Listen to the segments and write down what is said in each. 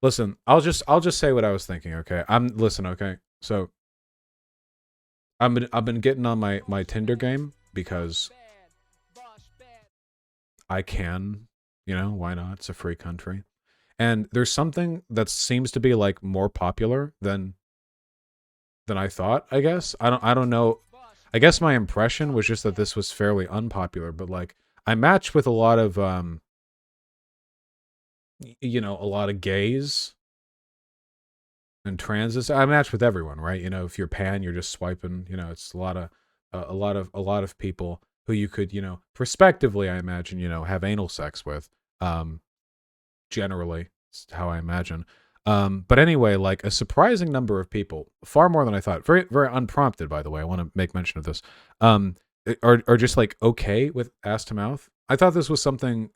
Listen, I'll just say what I was thinking, okay? Listen, okay? So I've been getting on my Tinder game because I can, why not? It's a free country. And there's something that seems to be like more popular than I thought, I guess. I don't know. I guess my impression was just that this was fairly unpopular, but like I matched with a lot of a lot of gays and transes. I match with everyone, right? If you're pan, you're just swiping. It's a lot of people who you could, prospectively, I imagine, have anal sex with. Um, generally, it's how I imagine. But anyway, like a surprising number of people, far more than I thought. Very, very unprompted, by the way. I want to make mention of this. Are just like okay with ass to mouth. I thought this was something.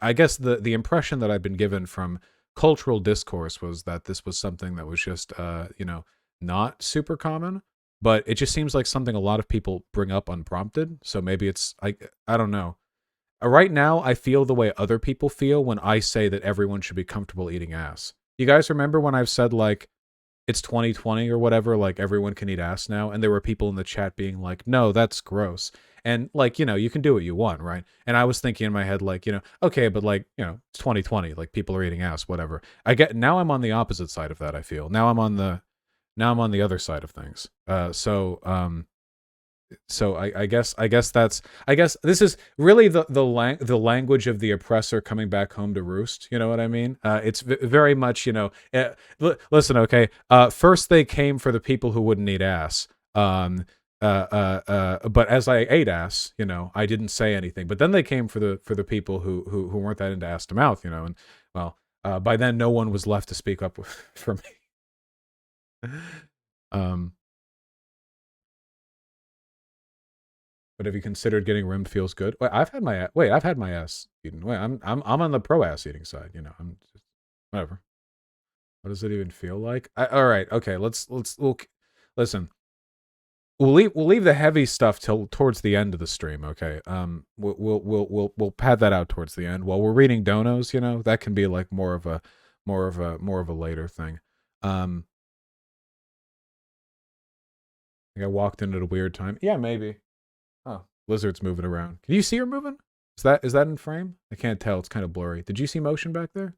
I guess the impression that I've been given from cultural discourse was that this was something that was just not super common, but it just seems like something a lot of people bring up unprompted. So maybe it's I don't know. Right now, I feel the way other people feel when I say that everyone should be comfortable eating ass. You guys remember when I've said like it's 2020 or whatever, like everyone can eat ass now, and there were people in the chat being like, "No, that's gross." And like, you can do what you want, right? And I was thinking in my head like, okay, but like, it's 2020, like people are eating ass, whatever. I get now I'm on the opposite side of that, I feel. Now I'm on the other side of things. So I guess this is really the language of the oppressor coming back home to roost. You know what I mean? It's very much listen, okay. First they came for the people who wouldn't eat ass. But as I ate ass, I didn't say anything. But then they came for the people who weren't that into ass to mouth. And well, by then no one was left to speak up for me. Um. But have you considered getting rimmed? Feels good. I've had my ass eaten. Wait, I'm on the pro ass eating side. I'm just, whatever. What does it even feel like? All right, okay. We'll listen. We'll leave the heavy stuff till towards the end of the stream. Okay. We'll pad that out towards the end while we're reading donos. That can be like more of a later thing. I think I walked in at a weird time. Yeah, maybe. Oh, Lizard's moving around. Can you see her moving? Is that in frame? I can't tell. It's kind of blurry. Did you see motion back there?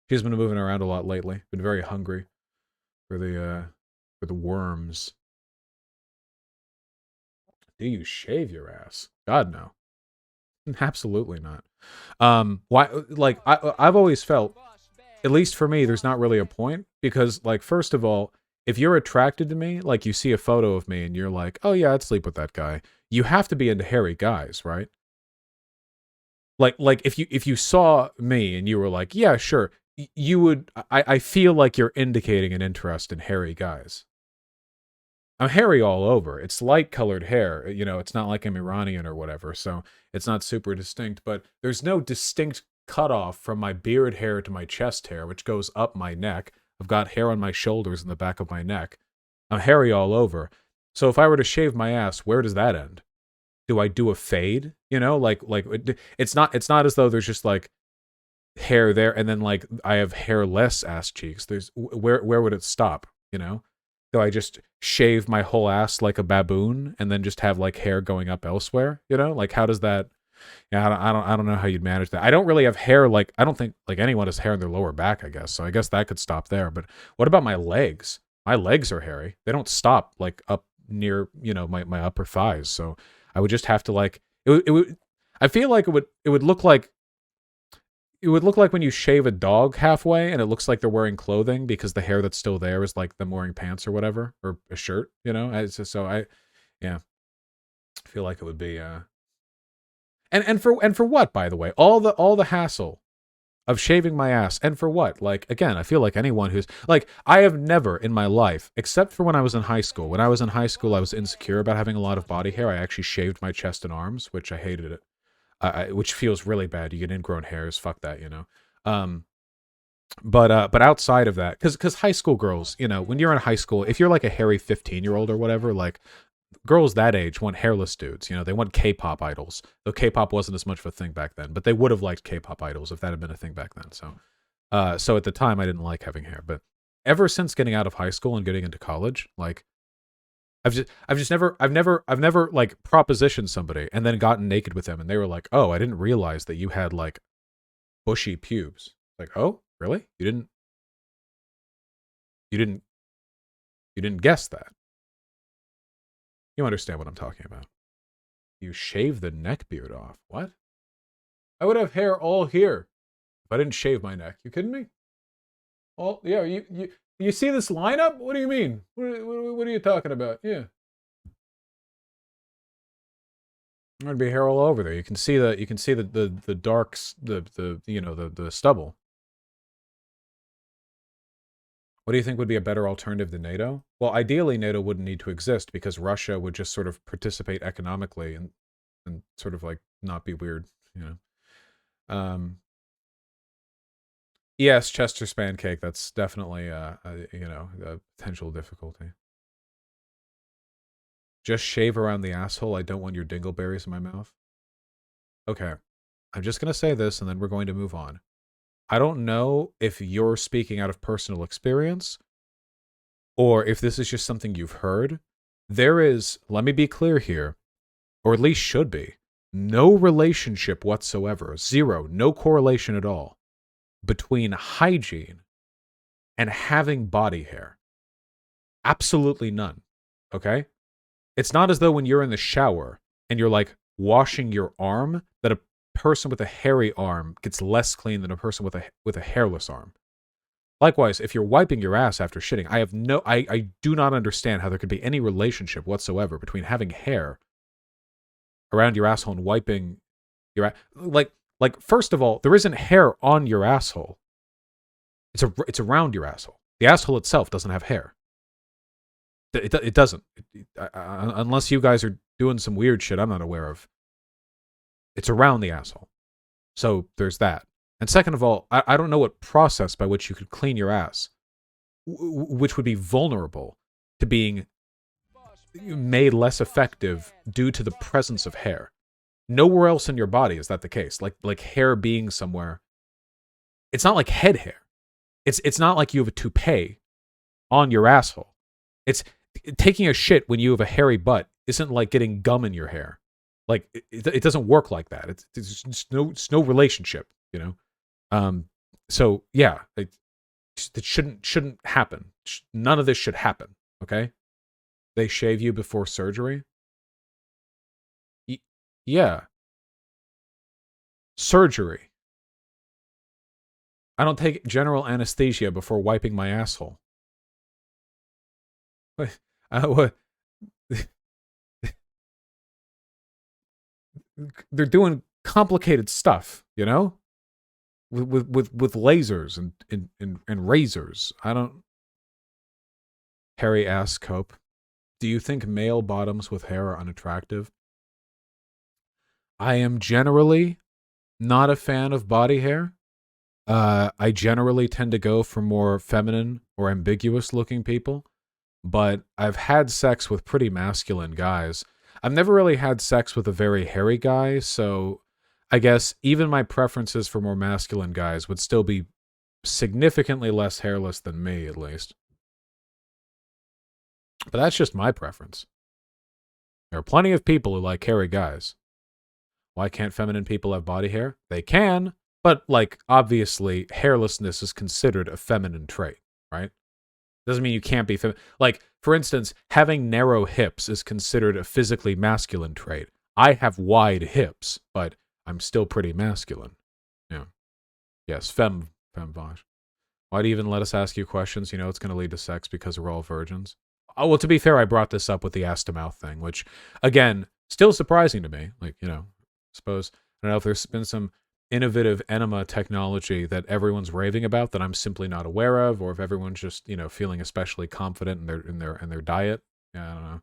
She's been moving around a lot lately. Been very hungry for the worms. Do you shave your ass? God no. Absolutely not. Why? Like I've always felt, at least for me, there's not really a point because, like, first of all, if you're attracted to me, like you see a photo of me and you're like, oh yeah, I'd sleep with that guy. You have to be into hairy guys, right? Like if you saw me and you were like, yeah, sure, you would. I feel like you're indicating an interest in hairy guys. I'm hairy all over. It's light colored hair. It's not like I'm Iranian or whatever, so it's not super distinct. But there's no distinct cutoff from my beard hair to my chest hair, which goes up my neck. I've got hair on my shoulders and the back of my neck. I'm hairy all over. So if I were to shave my ass, where does that end? Do I do a fade? It's not as though there's just like hair there and then like I have hairless ass cheeks. There's where would it stop? Do I just shave my whole ass like a baboon and then just have like hair going up elsewhere? Like how does that? Yeah, I don't know how you'd manage that. I don't really have hair. Like I don't think like anyone has hair in their lower back. I guess so. I guess that could stop there. But what about my legs? My legs are hairy. They don't stop like up near my upper thighs. So I would just have to like it would. I feel like it would look like when you shave a dog halfway and it looks like they're wearing clothing because the hair that's still there is like them wearing pants or whatever or a shirt. So yeah, I feel like it would be and for what, by the way, all the hassle of shaving my ass, and for what? Like again, I feel like anyone who's like I have never in my life, except for when I was in high school. When I was in high school, I was insecure about having a lot of body hair. I actually shaved my chest and arms, which I hated it. Which feels really bad. You get ingrown hairs. Fuck that. Um, but outside of that, because high school girls, when you're in high school, if you're like a hairy 15-year-old or whatever, like girls that age want hairless dudes. You know, they want K-pop idols. Though K-pop wasn't as much of a thing back then, but they would have liked K-pop idols if that had been a thing back then. So at the time, I didn't like having hair, but ever since getting out of high school and getting into college, like I've never like propositioned somebody and then gotten naked with them, and they were like, "Oh, I didn't realize that you had like bushy pubes." Like, "Oh, really? You didn't, you didn't guess that." You understand what I'm talking about? You shave the neck beard off. What? I would have hair all here if I didn't shave my neck. You kidding me? Oh yeah, you see this lineup? What do you mean? What are you talking about? Yeah. I'm gonna be hair all over there. You can see the darks, the you know the stubble. What do you think would be a better alternative to NATO? Well, ideally NATO wouldn't need to exist because Russia would just sort of participate economically and sort of like not be weird, you know. Yes, Chester's pancake. That's definitely a potential difficulty. Just shave around the asshole. I don't want your dingleberries in my mouth. Okay. I'm just going to say this and then we're going to move on. I don't know if you're speaking out of personal experience or if this is just something you've heard. There is, let me be clear here, or at least should be, no relationship whatsoever, zero, no correlation at all, between hygiene and having body hair. Absolutely none. Okay? It's not as though when you're in the shower and you're like washing your arm that a person with a hairy arm gets less clean than a person with a hairless arm. Likewise, if you're wiping your ass after shitting, I do not understand how there could be any relationship whatsoever between having hair around your asshole and wiping your like first of all, there isn't hair on your asshole. It's around your asshole. The asshole itself doesn't have hair. It doesn't. Unless you guys are doing some weird shit I'm not aware of. It's around the asshole. So there's that. And second of all, I don't know what process by which you could clean your ass, which would be vulnerable to being made less effective due to the presence of hair. Nowhere else in your body is that the case. Like hair being somewhere. It's not like head hair. It's not like you have a toupee on your asshole. It's taking a shit when you have a hairy butt isn't like getting gum in your hair. Like it doesn't work like that. It's no relationship, you know. So yeah, it shouldn't happen. None of this should happen. Okay, they shave you before surgery. Yeah, surgery. I don't take general anesthesia before wiping my asshole. What? They're doing complicated stuff, you know, with lasers and razors. I don't. Hairy ass cope. Do you think male bottoms with hair are unattractive? I am generally not a fan of body hair. I generally tend to go for more feminine or ambiguous looking people, but I've had sex with pretty masculine guys. I've never really had sex with a very hairy guy, so I guess even my preferences for more masculine guys would still be significantly less hairless than me, at least. But that's just my preference. There are plenty of people who like hairy guys. Why can't feminine people have body hair? They can, but, like, obviously, hairlessness is considered a feminine trait, right? Doesn't mean you can't be feminine. Like, for instance, having narrow hips is considered a physically masculine trait. I have wide hips, but I'm still pretty masculine. Yeah. Yes, femme Vaush. Why do you even let us ask you questions? You know it's going to lead to sex because we're all virgins. Oh, well, to be fair, I brought this up with the ass-to-mouth thing, which, again, still surprising to me. Like, you know, suppose, I don't know if there's been some innovative enema technology that everyone's raving about that I'm simply not aware of, or if everyone's just, you know, feeling especially confident in their diet. Yeah, I don't know.